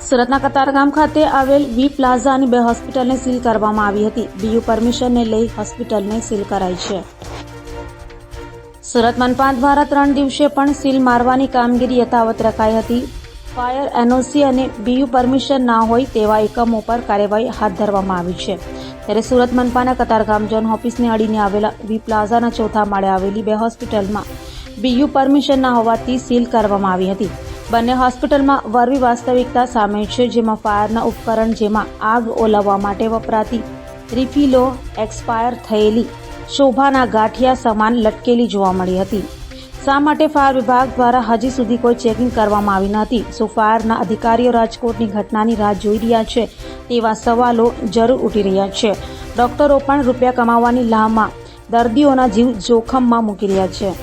સુરતના કતારગામ ખાતે આવેલ વી પ્લાઝા અને બે હોસ્પિટલને સીલ કરવામાં આવી હતી. બીયુ પરમિશનને લઈ હોસ્પિટલને સીલ કરાઈ છે. સુરત મનપા દ્વારા 3 દિવસે પણ સીલ મારવાની કામગીરી યથાવત રખાઈ હતી. ફાયર એનઓસી અને બીયુ પરમિશન ના હોય તેવા એકમો પર કાર્યવાહી હાથ ધરવામાં આવી છે. ત્યારે સુરત મનપાના કતારગામ ઝોન ઓફિસને અડીને આવેલા વી પ્લાઝાના ચોથા માળે આવેલી બે હોસ્પિટલમાં બીયુ પરમિશન ના હોવાથી સીલ કરવામાં આવી હતી. બંને હોસ્પિટલમાં વરવી વાસ્તવિકતા સામે છે, જેમાં ફાયરના ઉપકરણ, જેમાં આગ ઓલવવા માટે વપરાતી રિફિલો, એક્સપાયર થયેલી શોભાના ગાંઠિયા સમાન લટકેલી જોવા મળી હતી. શા માટે ફાયર વિભાગ દ્વારા હજી સુધી કોઈ ચેકિંગ કરવામાં આવી નથી? શું ફાયરના અધિકારીઓ રાજકોટની ઘટનાની રાહ જોઈ રહ્યા છે? તેવા સવાલો જરૂર ઉઠી રહ્યા છે. ડોક્ટરો પણ રૂપિયા કમાવાની લાહમાં દર્દીઓના જીવ જોખમમાં મૂકી રહ્યા છે.